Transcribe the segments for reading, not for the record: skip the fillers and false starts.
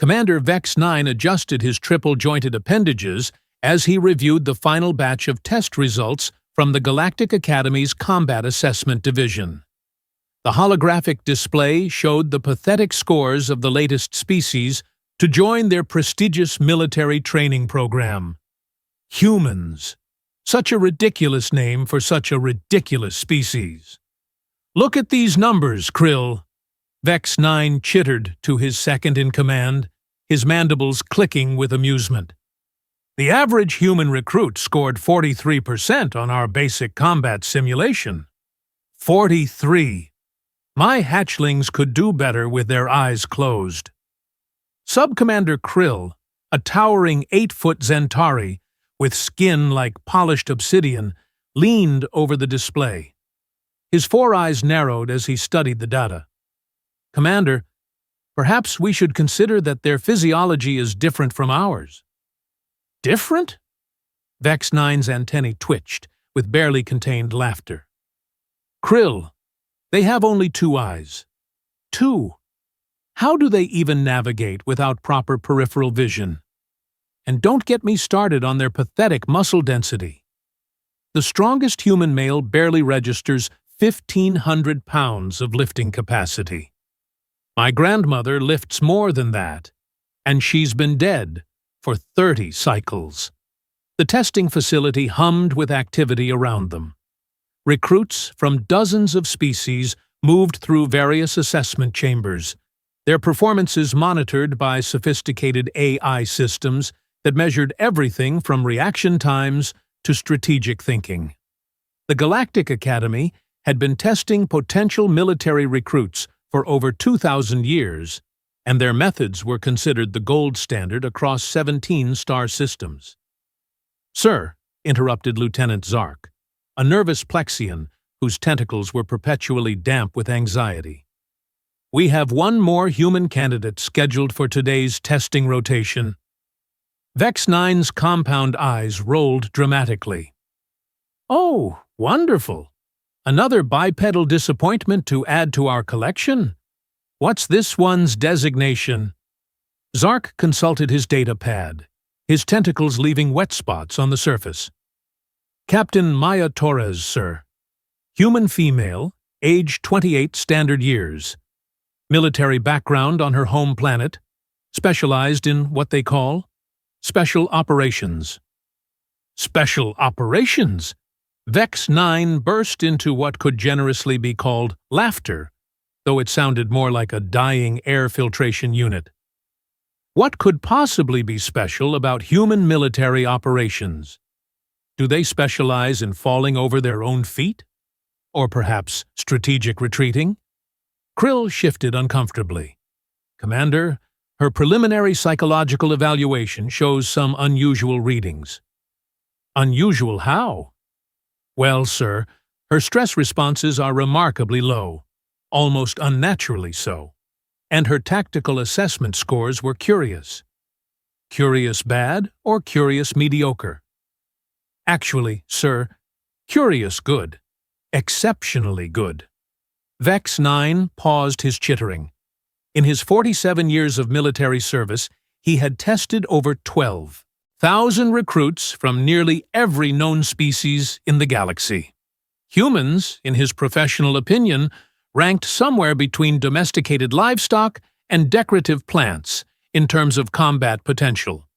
Commander Vex 9 adjusted his triple-jointed appendages as he reviewed the final batch of test results from the Galactic Academy's Combat Assessment Division. The holographic display showed the pathetic scores of the latest species to join their prestigious military training program. Humans. Such a ridiculous name for such a ridiculous species. "Look at these numbers, Krill," Vex 9 chittered to his second-in-command, his mandibles clicking with amusement. "The average human recruit scored 43% on our basic combat simulation. 43. My hatchlings could do better with their eyes closed." Sub-Commander Krill, a towering 8-foot Zentari with skin like polished obsidian, leaned over the display. His four eyes narrowed as he studied the data. "Commander, perhaps we should consider that their physiology is different from ours." "Different?" Vex 9's antennae twitched with barely contained laughter. "Krill, they have only 2 eyes. 2. How do they even navigate without proper peripheral vision? And don't get me started on their pathetic muscle density. The strongest human male barely registers 1,500 pounds of lifting capacity. My grandmother lifts more than that, and she's been dead for 30 cycles." The testing facility hummed with activity around them. Recruits from dozens of species moved through various assessment chambers, their performances monitored by sophisticated AI systems that measured everything from reaction times to strategic thinking. The Galactic Academy had been testing potential military recruits for over 2,000 years, and their methods were considered the gold standard across 17 star systems. "Sir," interrupted Lieutenant Zark, a nervous Plexian whose tentacles were perpetually damp with anxiety, "we have one more human candidate scheduled for today's testing rotation." Vex 9's compound eyes rolled dramatically. "Oh, wonderful! Another bipedal disappointment to add to our collection? What's this one's designation?" Zark consulted his data pad, his tentacles leaving wet spots on the surface. "Captain Maya Torres, sir. Human female, age 28 standard years. Military background on her home planet, specialized in what they call special operations." "Special operations?" Vex 9 burst into what could generously be called laughter, though it sounded more like a dying air filtration unit. "What could possibly be special about human military operations? Do they specialize in falling over their own feet? Or perhaps strategic retreating?" Krill shifted uncomfortably. "Commander, her preliminary psychological evaluation shows some unusual readings." "Unusual how?" "Well, sir, her stress responses are remarkably low, almost unnaturally so, and her tactical assessment scores were curious." "Curious bad or curious mediocre?" "Actually, sir, curious good. Exceptionally good." Vex 9 paused his chittering. In his 47 years of military service, he had tested over 12,000 recruits from nearly every known species in the galaxy. Humans, in his professional opinion, ranked somewhere between domesticated livestock and decorative plants in terms of combat potential.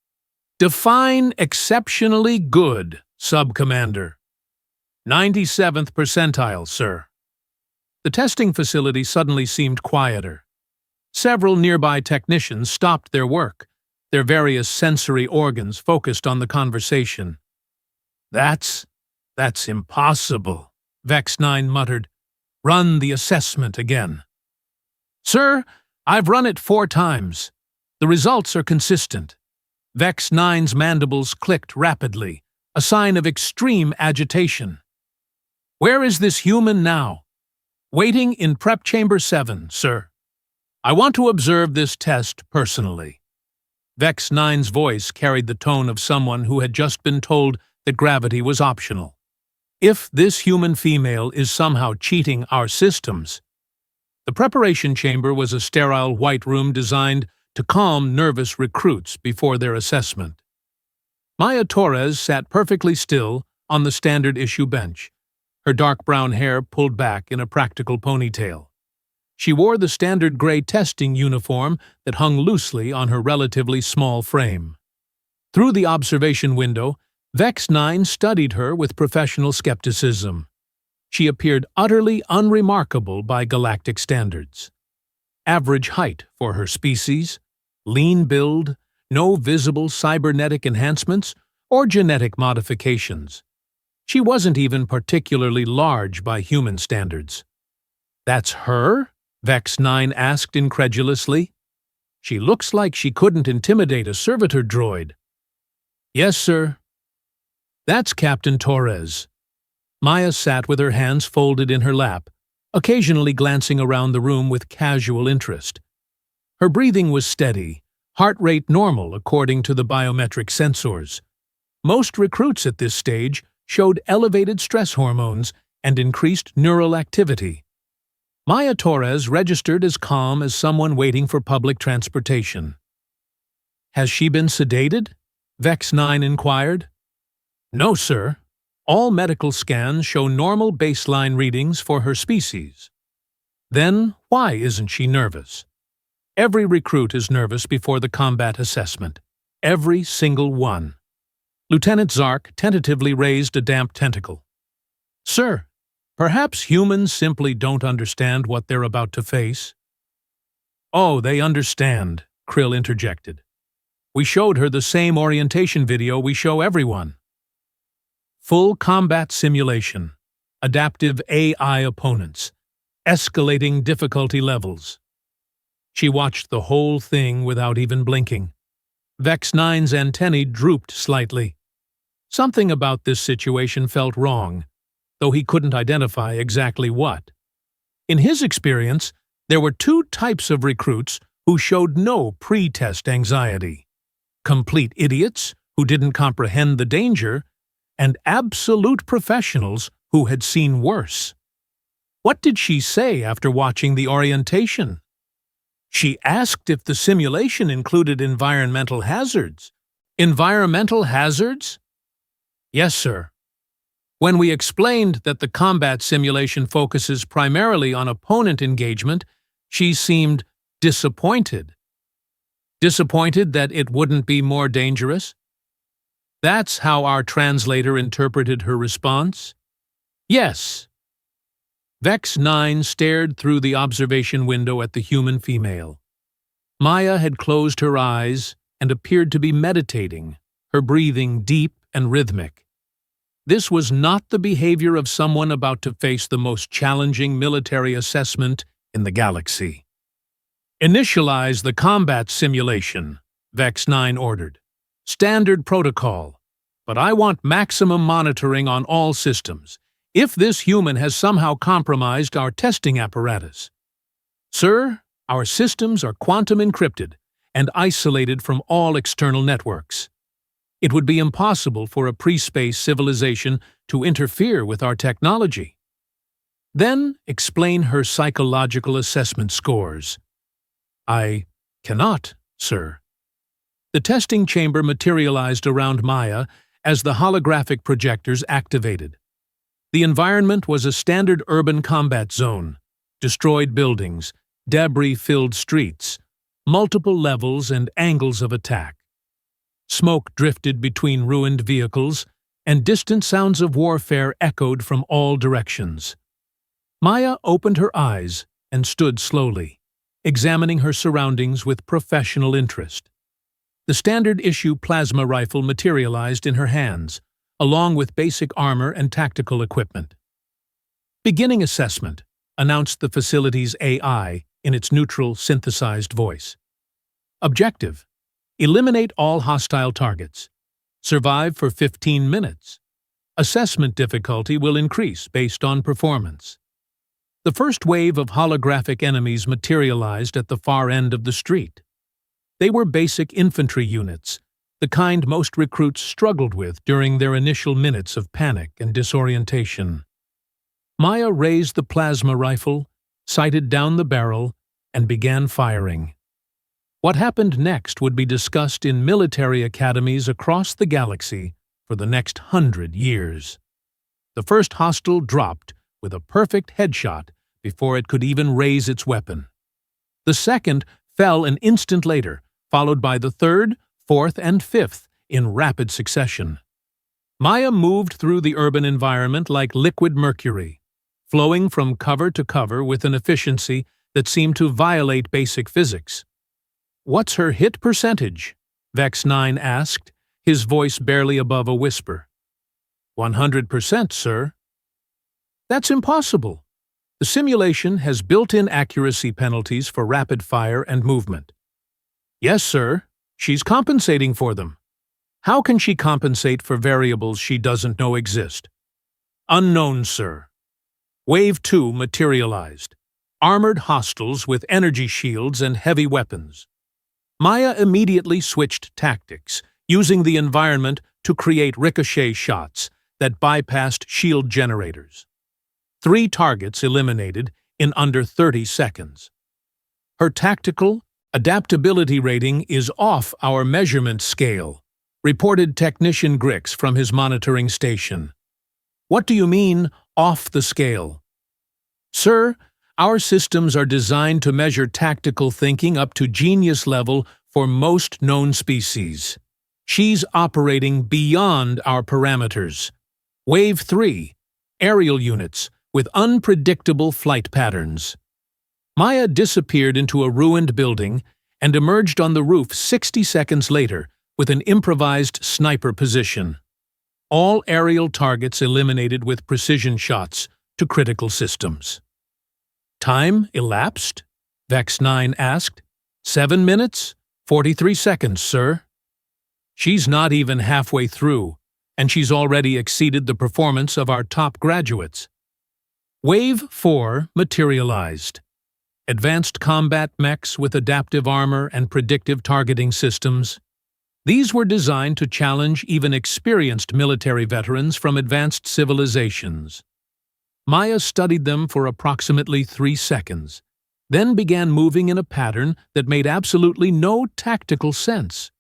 "Define exceptionally good, Sub-Commander." 97th percentile, sir." The testing facility suddenly seemed quieter. Several nearby technicians stopped their work, their various sensory organs focused on the conversation. That's impossible," Vex 9 muttered. "Run the assessment again." "Sir, I've run it 4 times. The results are consistent." Vex 9's mandibles clicked rapidly, a sign of extreme agitation. "Where is this human now?" "Waiting in Prep Chamber 7, sir. I want to observe this test personally." Vex 9's voice carried the tone of someone who had just been told that gravity was optional. "If this human female is somehow cheating our systems—" The preparation chamber was a sterile white room designed to calm nervous recruits before their assessment. Maya Torres sat perfectly still on the standard issue bench, her dark brown hair pulled back in a practical ponytail. She wore the standard gray testing uniform that hung loosely on her relatively small frame. Through the observation window, Vex 9 studied her with professional skepticism. She appeared utterly unremarkable by galactic standards. Average height for her species, lean build, no visible cybernetic enhancements or genetic modifications. She wasn't even particularly large by human standards. "That's her?" Vex 9 asked incredulously. "She looks like she couldn't intimidate a servitor droid." "Yes, sir." "That's Captain Torres." Maya sat with her hands folded in her lap, occasionally glancing around the room with casual interest. Her breathing was steady, heart rate normal according to the biometric sensors. Most recruits at this stage showed elevated stress hormones and increased neural activity. Maya Torres registered as calm as someone waiting for public transportation. "Has she been sedated?" Vex 9 inquired. "No, sir. All medical scans show normal baseline readings for her species." "Then why isn't she nervous?" "Every recruit is nervous before the combat assessment. Every single one." Lieutenant Zark tentatively raised a damp tentacle. "Sir, perhaps humans simply don't understand what they're about to face." "Oh, they understand," Krill interjected. "We showed her the same orientation video we show everyone." Full combat simulation, adaptive AI opponents, escalating difficulty levels. She watched the whole thing without even blinking. Vex 9's antennae drooped slightly. Something about this situation felt wrong, though he couldn't identify exactly what. In his experience, there were two types of recruits who showed no pre-test anxiety: complete idiots who didn't comprehend the danger, and absolute professionals who had seen worse. What did she say after watching the orientation? She asked if the simulation included environmental hazards. "Environmental hazards?" "Yes, sir." When we explained that the combat simulation focuses primarily on opponent engagement, she seemed disappointed. Disappointed that it wouldn't be more dangerous? That's how our translator interpreted her response? "Yes." Vex 9 stared through the observation window at the human female. Maya had closed her eyes and appeared to be meditating, her breathing deep and rhythmic. This was not the behavior of someone about to face the most challenging military assessment in the galaxy. "Initialize the combat simulation," Vex 9 ordered. "Standard protocol, but I want maximum monitoring on all systems. If this human has somehow compromised our testing apparatus." "Sir, our systems are quantum encrypted and isolated from all external networks. It would be impossible for a pre-space civilization to interfere with our technology." "Then explain her psychological assessment scores." "I cannot, sir." The testing chamber materialized around Maya as the holographic projectors activated. The environment was a standard urban combat zone: destroyed buildings, debris-filled streets, multiple levels and angles of attack. Smoke drifted between ruined vehicles, and distant sounds of warfare echoed from all directions. Maya opened her eyes and stood slowly, examining her surroundings with professional interest. The standard-issue plasma rifle materialized in her hands, along with basic armor and tactical equipment. "Beginning assessment," announced the facility's AI in its neutral, synthesized voice. "Objective: eliminate all hostile targets. Survive for 15 minutes. Assessment difficulty will increase based on performance." The first wave of holographic enemies materialized at the far end of the street. They were basic infantry units, the kind most recruits struggled with during their initial minutes of panic and disorientation. Maya raised the plasma rifle, sighted down the barrel, and began firing. What happened next would be discussed in military academies across the galaxy for the next 100 years. The first hostile dropped with a perfect headshot before it could even raise its weapon. The second fell an instant later, followed by the third, fourth, and fifth in rapid succession. Maya moved through the urban environment like liquid mercury, flowing from cover to cover with an efficiency that seemed to violate basic physics. "What's her hit percentage?" Vex 9 asked, his voice barely above a whisper. 100%, sir." "That's impossible. The simulation has built-in accuracy penalties for rapid fire and movement." "Yes, sir. She's compensating for them." "How can she compensate for variables she doesn't know exist?" "Unknown, sir." Wave 2 materialized. Armored hostiles with energy shields and heavy weapons. Maya immediately switched tactics, using the environment to create ricochet shots that bypassed shield generators. 3 targets eliminated in under 30 seconds. Her tactical adaptability rating is off our measurement scale, reported Technician Grix from his monitoring station. "What do you mean, off the scale?" "Sir, our systems are designed to measure tactical thinking up to genius level for most known species. She's operating beyond our parameters." Wave 3, aerial units with unpredictable flight patterns. Maya disappeared into a ruined building and emerged on the roof 60 seconds later with an improvised sniper position. All aerial targets eliminated with precision shots to critical systems. "Time elapsed?" Vex 9 asked. 7 minutes, 43 seconds, sir." "She's not even halfway through, and she's already exceeded the performance of our top graduates." Wave 4 materialized. Advanced combat mechs with adaptive armor and predictive targeting systems. These were designed to challenge even experienced military veterans from advanced civilizations. Maya studied them for approximately 3 seconds, then began moving in a pattern that made absolutely no tactical sense.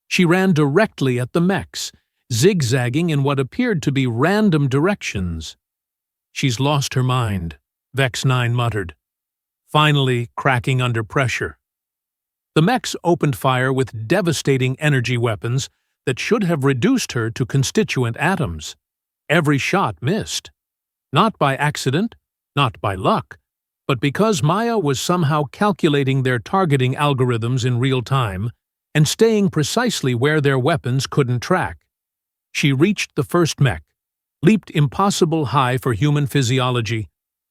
She ran directly at the mechs, zigzagging in what appeared to be random directions. "She's lost her mind," Vex 9 muttered, finally cracking under pressure. The mechs opened fire with devastating energy weapons that should have reduced her to constituent atoms. Every shot missed. Not by accident, not by luck, but because Maya was somehow calculating their targeting algorithms in real time and staying precisely where their weapons couldn't track. She reached the first mech, leaped impossible high for human physiology,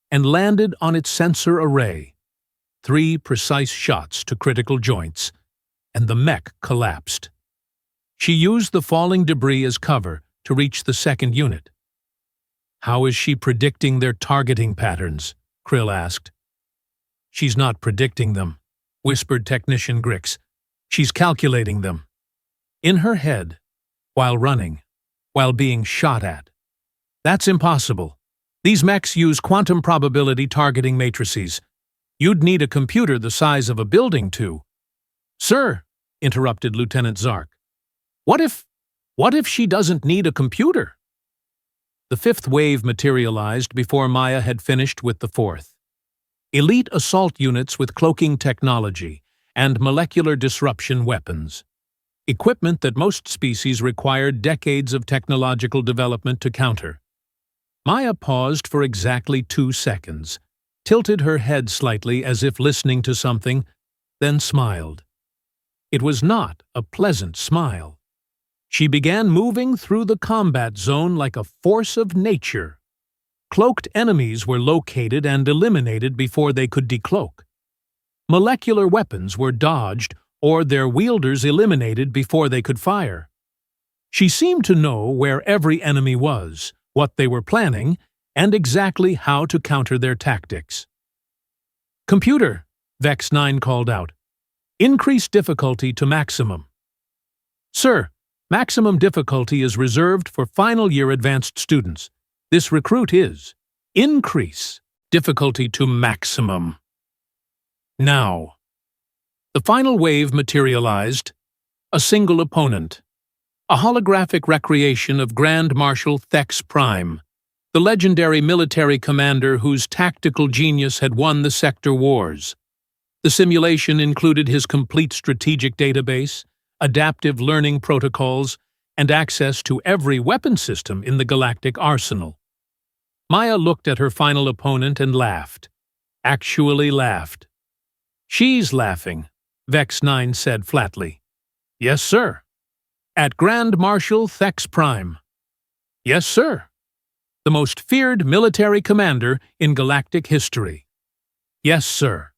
and landed on its sensor array. 3 precise shots to critical joints, and the mech collapsed. She used the falling debris as cover to reach the second unit. "How is she predicting their targeting patterns?" Krill asked. "She's not predicting them," whispered Technician Grix. "She's calculating them. In her head, while running, while being shot at. That's impossible. These mechs use quantum probability targeting matrices. You'd need a computer the size of a building to—" "Sir," interrupted Lieutenant Zark, What if she doesn't need a computer?" The 5th wave materialized before Maya had finished with the 4th. Elite assault units with cloaking technology and molecular disruption weapons. Equipment that most species required decades of technological development to counter. Maya paused for exactly 2 seconds, tilted her head slightly as if listening to something, then smiled. It was not a pleasant smile. She began moving through the combat zone like a force of nature. Cloaked enemies were located and eliminated before they could decloak. Molecular weapons were dodged or their wielders eliminated before they could fire. She seemed to know where every enemy was, what they were planning, and exactly how to counter their tactics. "Computer," Vex 9 called out. "Increase difficulty to maximum." "Sir, maximum difficulty is reserved for final-year advanced students. This recruit is. Increase difficulty to maximum. Now." The final wave materialized, a single opponent, a holographic recreation of Grand Marshal Thex Prime, the legendary military commander whose tactical genius had won the sector wars. The simulation included his complete strategic database, adaptive learning protocols, and access to every weapon system in the Galactic arsenal. Maya looked at her final opponent and laughed. Actually laughed. "She's laughing," Vex 9 said flatly. "Yes, sir." "At Grand Marshal Thex Prime." "Yes, sir." "The most feared military commander in galactic history." "Yes, sir."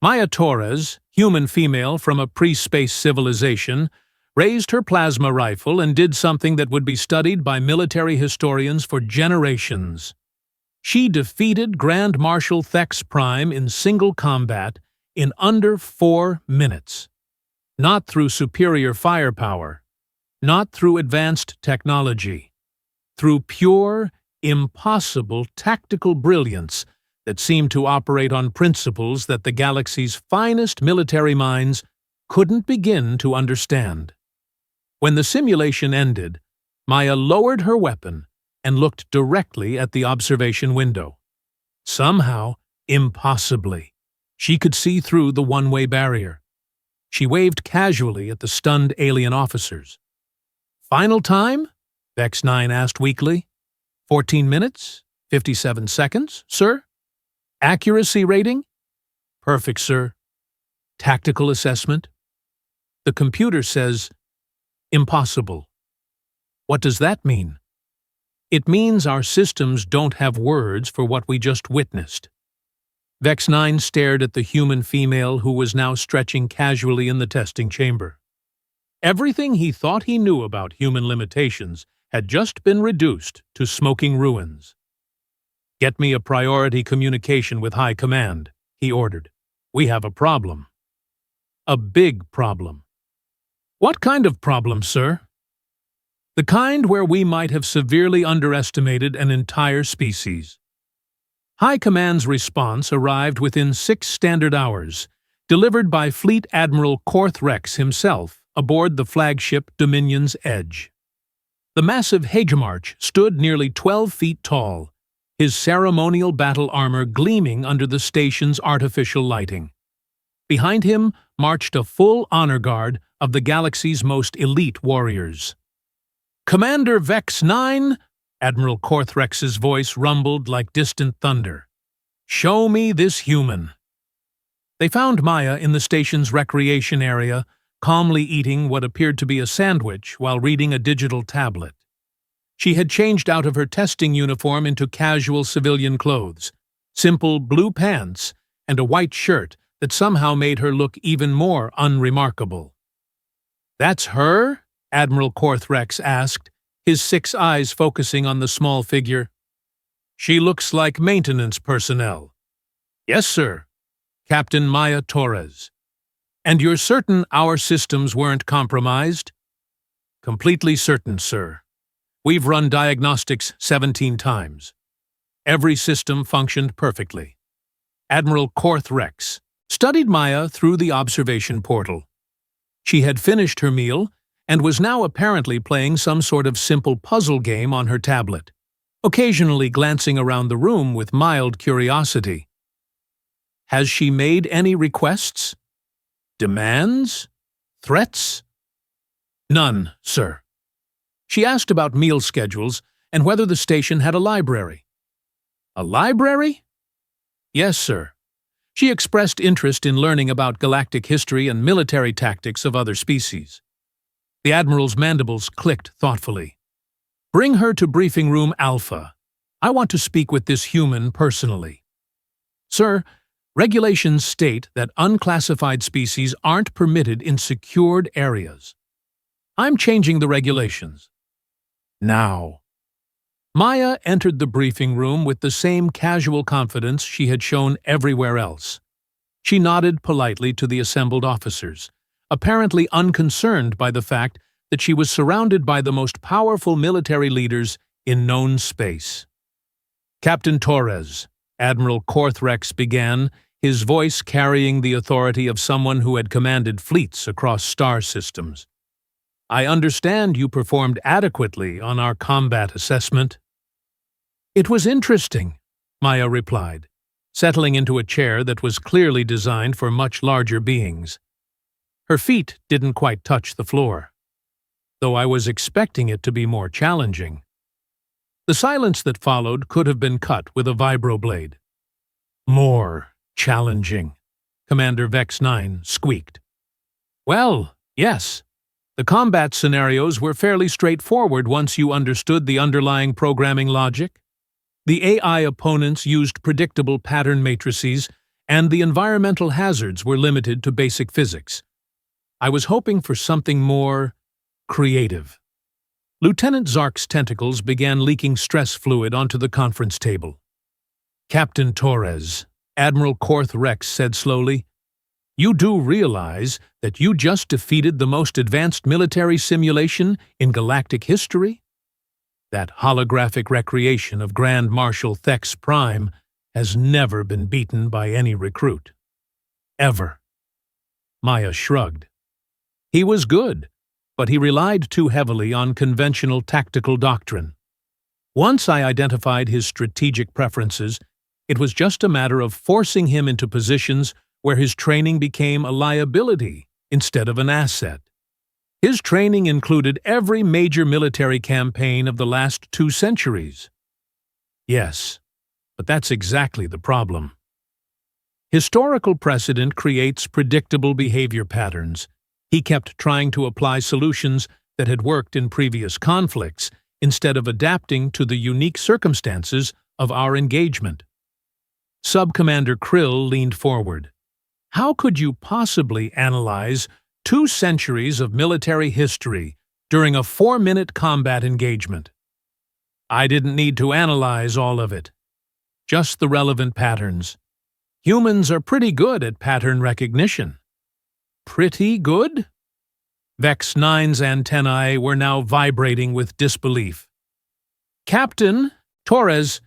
Maya Torres, human female from a pre-space civilization, raised her plasma rifle and did something that would be studied by military historians for generations. She defeated Grand Marshal Thex Prime in single combat in under 4 minutes. Not through superior firepower, not through advanced technology, through pure, impossible tactical brilliance that seemed to operate on principles that the galaxy's finest military minds couldn't begin to understand. When the simulation ended, Maya lowered her weapon and looked directly at the observation window. Somehow, impossibly, she could see through the one-way barrier. She waved casually at the stunned alien officers. "Final time?" Vex 9 asked weakly. 14 minutes? 57 seconds, sir?" "Accuracy rating?" "Perfect, sir." "Tactical assessment?" "The computer says impossible." "What does that mean?" "It means our systems don't have words for what we just witnessed." Vex 9 stared at the human female who was now stretching casually in the testing chamber. Everything he thought he knew about human limitations had just been reduced to smoking ruins. "Get me a priority communication with High Command," he ordered. "We have a problem." "A big problem." "What kind of problem, sir?" "The kind where we might have severely underestimated an entire species." High Command's response arrived within 6 standard hours, delivered by Fleet Admiral Korth Rex himself aboard the flagship Dominion's Edge. The massive Hegemarch stood nearly 12 feet tall, his ceremonial battle armor gleaming under the station's artificial lighting. Behind him marched a full honor guard of the galaxy's most elite warriors. "Commander Vex 9, Admiral Korth Rex's voice rumbled like distant thunder. "Show me this human." They found Maya in the station's recreation area, calmly eating what appeared to be a sandwich while reading a digital tablet. She had changed out of her testing uniform into casual civilian clothes, simple blue pants, and a white shirt that somehow made her look even more unremarkable. "That's her?" Admiral Korth Rex asked, his 6 eyes focusing on the small figure. "She looks like maintenance personnel." "Yes, sir. Captain Maya Torres." "And you're certain our systems weren't compromised?" "Completely certain, sir. We've run diagnostics 17 times. Every system functioned perfectly." Admiral Korth Rex studied Maya through the observation portal. She had finished her meal and was now apparently playing some sort of simple puzzle game on her tablet, occasionally glancing around the room with mild curiosity. "Has she made any requests? Demands? Threats?" "None, sir." She asked about meal schedules and whether the station had a library. "A library?" "Yes, sir." She expressed interest in learning about galactic history and military tactics of other species. The Admiral's mandibles clicked thoughtfully. "Bring her to Briefing Room Alpha. I want to speak with this human personally." "Sir, regulations state that unclassified species aren't permitted in secured areas." "I'm changing the regulations." "Now." Maya entered the briefing room with the same casual confidence she had shown everywhere else. She nodded politely to the assembled officers, apparently unconcerned by the fact that she was surrounded by the most powerful military leaders in known space. "Captain Torres," Admiral Korth Rex began, his voice carrying the authority of someone who had commanded fleets across star systems. "I understand you performed adequately on our combat assessment." "It was interesting," Maya replied, settling into a chair that was clearly designed for much larger beings. Her feet didn't quite touch the floor, though I was expecting it to be more challenging. The silence that followed could have been cut with a vibroblade. "More challenging," Commander Vex 9 squeaked. "Well, yes. The combat scenarios were fairly straightforward once you understood the underlying programming logic. The AI opponents used predictable pattern matrices, and the environmental hazards were limited to basic physics. I was hoping for something more creative." Lieutenant Zark's tentacles began leaking stress fluid onto the conference table. "Captain Torres," Admiral Korth Rex said slowly, "you do realize that you just defeated the most advanced military simulation in galactic history? That holographic recreation of Grand Marshal Thex Prime has never been beaten by any recruit. Ever." Maya shrugged. "He was good, but he relied too heavily on conventional tactical doctrine. Once I identified his strategic preferences, it was just a matter of forcing him into positions where his training became a liability instead of an asset. His training included every major military campaign of the last 2 centuries. Yes, but that's exactly the problem. Historical precedent creates predictable behavior patterns. He kept trying to apply solutions that had worked in previous conflicts instead of adapting to the unique circumstances of our engagement." Sub-Commander Krill leaned forward. "How could you possibly analyze 2 centuries of military history during a 4-minute combat engagement?" "I didn't need to analyze all of it. Just the relevant patterns. Humans are pretty good at pattern recognition." "Pretty good?" Vex 9's antennae were now vibrating with disbelief. "Captain Torres,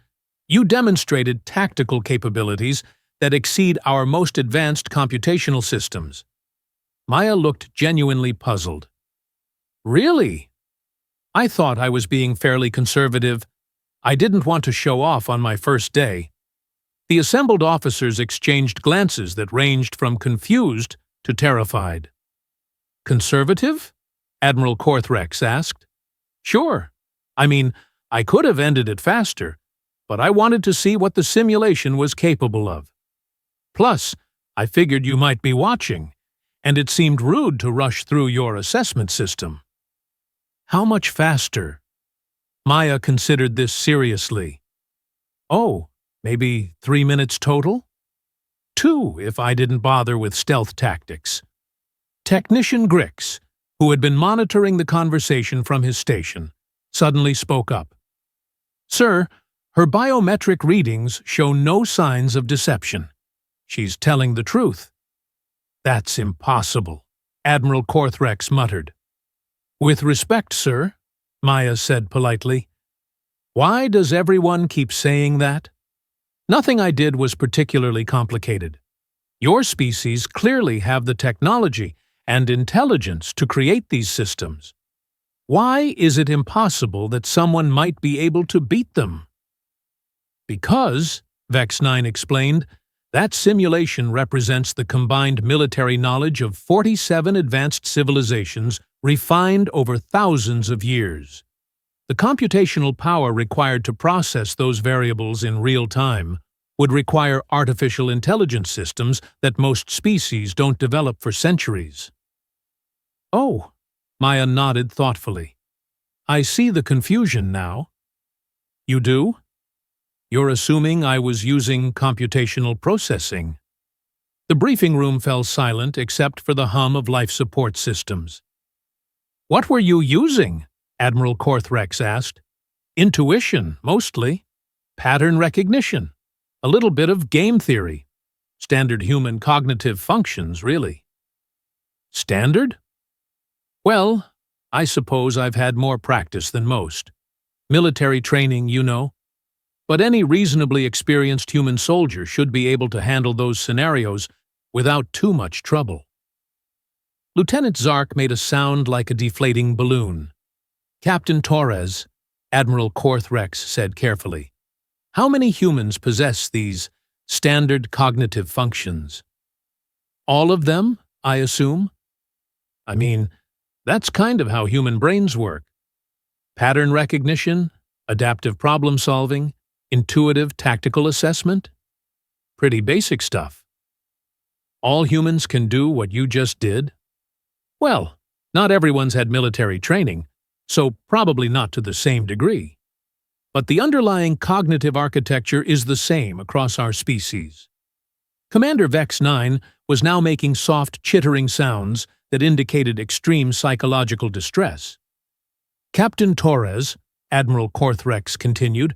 you demonstrated tactical capabilities that exceed our most advanced computational systems." Maya looked genuinely puzzled. "Really? I thought I was being fairly conservative. I didn't want to show off on my first day." The assembled officers exchanged glances that ranged from confused to terrified. "Conservative?" Admiral Korth Rex asked. "Sure. I mean, I could have ended it faster, but I wanted to see what the simulation was capable of. Plus, I figured you might be watching, and it seemed rude to rush through your assessment system." "How much faster?" Maya considered this seriously. "Oh, maybe 3 minutes total? 2 if I didn't bother with stealth tactics." Technician Grix, who had been monitoring the conversation from his station, suddenly spoke up. "Sir, her biometric readings show no signs of deception. She's telling the truth." "That's impossible," Admiral Korth Rex muttered. "With respect, sir," Maya said politely, "why does everyone keep saying that? Nothing I did was particularly complicated. Your species clearly have the technology and intelligence to create these systems. Why is it impossible that someone might be able to beat them?" "Because," Vex 9 explained, "that simulation represents the combined military knowledge of 47 advanced civilizations refined over thousands of years. The computational power required to process those variables in real time would require artificial intelligence systems that most species don't develop for centuries." "Oh," Maya nodded thoughtfully. "I see the confusion now." "You do? You're assuming I was using computational processing." The briefing room fell silent except for the hum of life support systems. "What were you using?" Admiral Korth Rex asked. "Intuition, mostly. Pattern recognition. A little bit of game theory. Standard human cognitive functions, really." "Standard?" "Well, I suppose I've had more practice than most. Military training, you know. but any reasonably experienced human soldier should be able to handle those scenarios without too much trouble. Lieutenant Zark made a sound like a deflating balloon. Captain Torres, Admiral Korthrex said carefully, how many humans possess these standard cognitive functions? All of them, I assume? I mean, that's kind of how human brains work. Pattern recognition, adaptive problem solving, intuitive tactical assessment. Pretty basic stuff. All humans can do what you just did? Well, not everyone's had military training, so probably not to the same degree. But the underlying cognitive architecture is the same across our species. Commander Vex 9 was now making soft, chittering sounds that indicated extreme psychological distress. Captain Torres, Admiral Korthrex continued,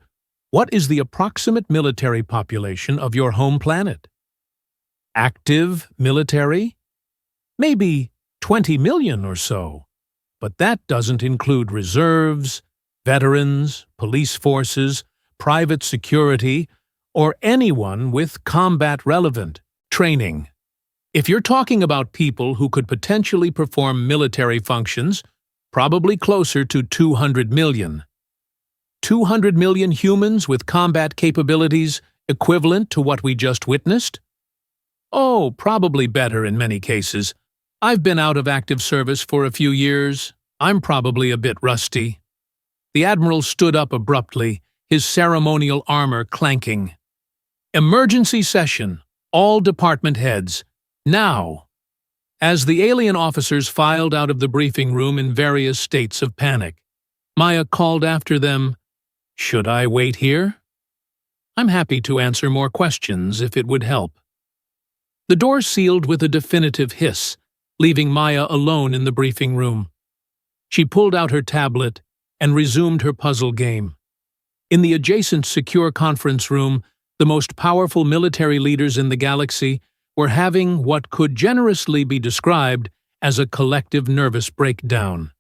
what is the approximate military population of your home planet? Active military? Maybe 20 million or so, but that doesn't include reserves, veterans, police forces, private security, or anyone with combat-relevant training. If you're talking about people who could potentially perform military functions, probably closer to 200 million. 200 million humans with combat capabilities equivalent to what we just witnessed? Oh, probably better in many cases. I've been out of active service for a few years. I'm probably a bit rusty. The Admiral stood up abruptly, his ceremonial armor clanking. Emergency session. All department heads. Now. As the alien officers filed out of the briefing room in various states of panic, Maya called after them, should I wait here? I'm happy to answer more questions if it would help. The door sealed with a definitive hiss, leaving Maya alone in the briefing room. She pulled out her tablet and resumed her puzzle game. In the adjacent secure conference room, the most powerful military leaders in the galaxy were having what could generously be described as a collective nervous breakdown.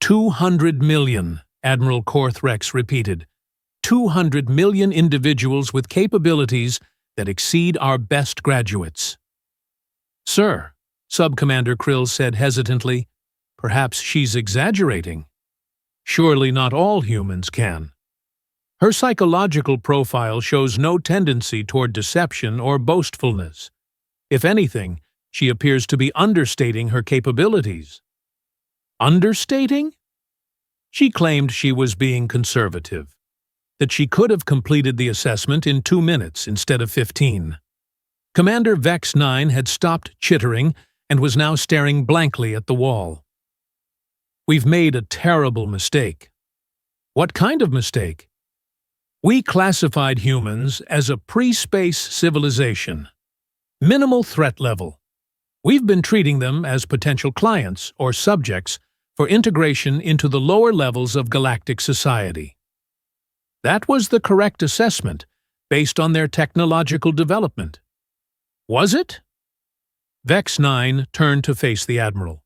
200 million, Admiral Korthrex repeated. 200 million individuals with capabilities that exceed our best graduates. Sir, Subcommander Krill said hesitantly, perhaps she's exaggerating. Surely not all humans can. Her psychological profile shows no tendency toward deception or boastfulness. If anything, she appears to be understating her capabilities. Understating? She claimed she was being conservative, that she could have completed the assessment in 2 minutes instead of 15. Commander Vex 9 had stopped chittering and was now staring blankly at the wall. We've made a terrible mistake. What kind of mistake? We classified humans as a pre-space civilization. Minimal threat level. We've been treating them as potential clients or subjects for integration into the lower levels of galactic society. That was the correct assessment based on their technological development. Was it? Vex 9 turned to face the Admiral.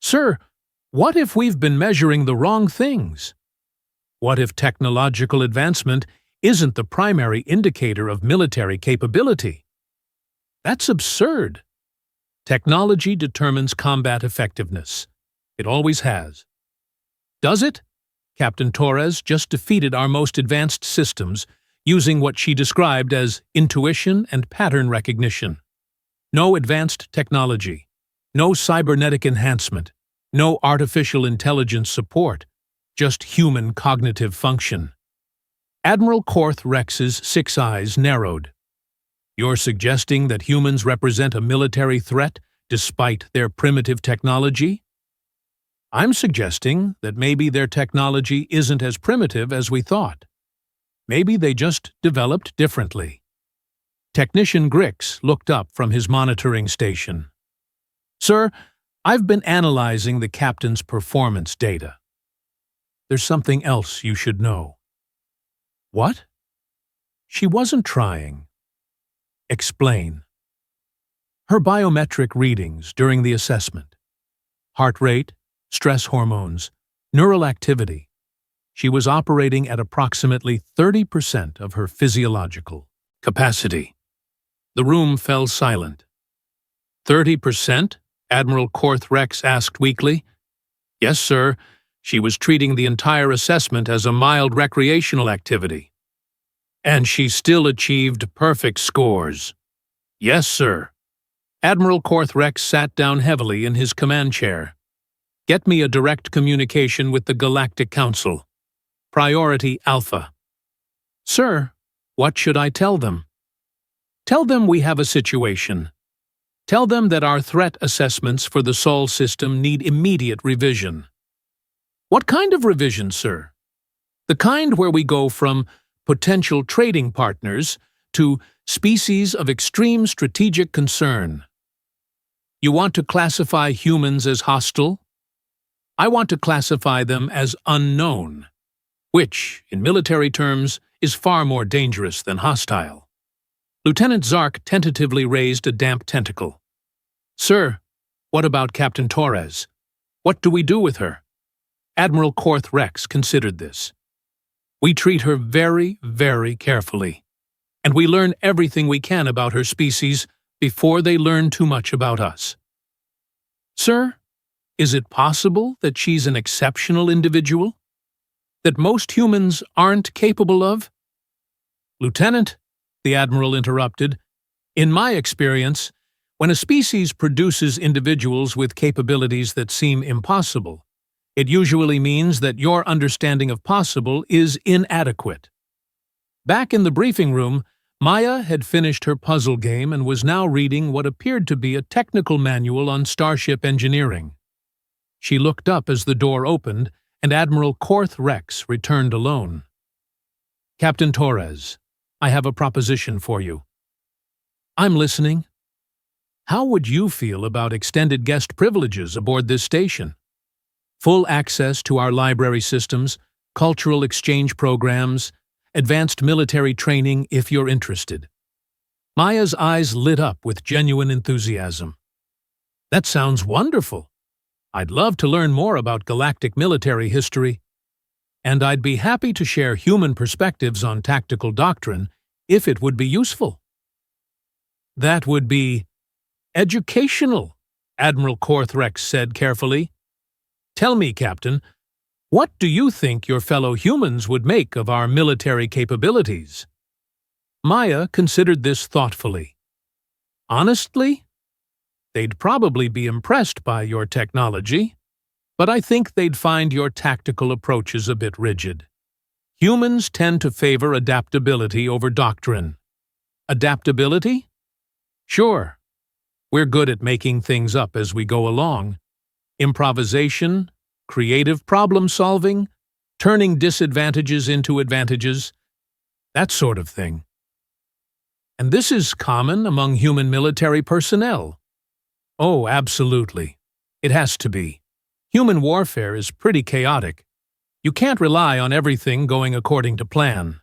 Sir, what if we've been measuring the wrong things? What if technological advancement isn't the primary indicator of military capability? That's absurd. Technology determines combat effectiveness. It always has. Does it? Captain Torres just defeated our most advanced systems using what she described as intuition and pattern recognition. No advanced technology, no cybernetic enhancement, no artificial intelligence support, just human cognitive function. Admiral Korthrex's 6 eyes narrowed. You're suggesting that humans represent a military threat despite their primitive technology? I'm suggesting that maybe their technology isn't as primitive as we thought. Maybe they just developed differently. Technician Grix looked up from his monitoring station. Sir, I've been analyzing the captain's performance data. There's something else you should know. What? She wasn't trying. Explain. Her biometric readings during the assessment. Heart rate, stress hormones, neural activity. She was operating at approximately 30% of her physiological capacity. The room fell silent. 30%? Admiral Korth-Rex asked weakly. Yes, sir. She was treating the entire assessment as a mild recreational activity. And she still achieved perfect scores. Yes, sir. Admiral Korth-Rex sat down heavily in his command chair. Get me a direct communication with the Galactic Council. Priority Alpha. Sir, what should I tell them? Tell them we have a situation. Tell them that our threat assessments for the Sol system need immediate revision. What kind of revision, sir? The kind where we go from potential trading partners to species of extreme strategic concern. You want to classify humans as hostile? I want to classify them as unknown, which, in military terms, is far more dangerous than hostile. Lieutenant Zark tentatively raised a damp tentacle. Sir, what about Captain Torres? What do we do with her? Admiral Korth-Rex considered this. We treat her very, very carefully, and we learn everything we can about her species before they learn too much about us. Sir, is it possible that she's an exceptional individual? That most humans aren't capable of? Lieutenant, the Admiral interrupted, in my experience, when a species produces individuals with capabilities that seem impossible, it usually means that your understanding of possible is inadequate. Back in the briefing room, Maya had finished her puzzle game and was now reading what appeared to be a technical manual on starship engineering. She looked up as the door opened, and Admiral Korth-Rex returned alone. Captain Torres, I have a proposition for you. I'm listening. How would you feel about extended guest privileges aboard this station? Full access to our library systems, cultural exchange programs, advanced military training if you're interested. Maya's eyes lit up with genuine enthusiasm. That sounds wonderful. I'd love to learn more about galactic military history, and I'd be happy to share human perspectives on tactical doctrine if it would be useful. That would be educational, Admiral Korth-Rex said carefully. Tell me, Captain, what do you think your fellow humans would make of our military capabilities? Maya considered this thoughtfully. Honestly, they'd probably be impressed by your technology, but I think they'd find your tactical approaches a bit rigid. Humans tend to favor adaptability over doctrine. Adaptability? Sure. We're good at making things up as we go along. Improvisation, creative problem-solving, turning disadvantages into advantages, that sort of thing. And this is common among human military personnel. Oh, absolutely. It has to be. Human warfare is pretty chaotic. You can't rely on everything going according to plan.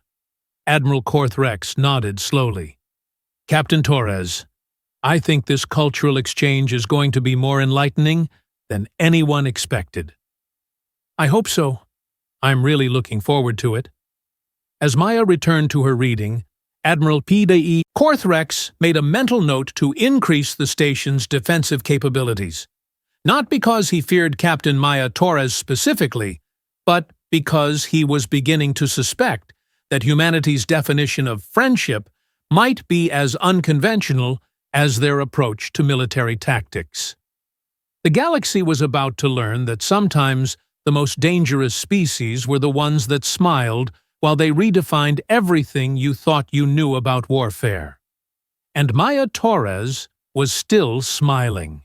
Admiral Korth-Rex nodded slowly. Captain Torres, I think this cultural exchange is going to be more enlightening than anyone expected. I hope so. I'm really looking forward to it. As Maya returned to her reading, Admiral P.D.E. Korth-Rex made a mental note to increase the station's defensive capabilities. Not because he feared Captain Maya Torres specifically, but because he was beginning to suspect that humanity's definition of friendship might be as unconventional as their approach to military tactics. The galaxy was about to learn that sometimes the most dangerous species were the ones that smiled while they redefined everything you thought you knew about warfare. And Maya Torres was still smiling.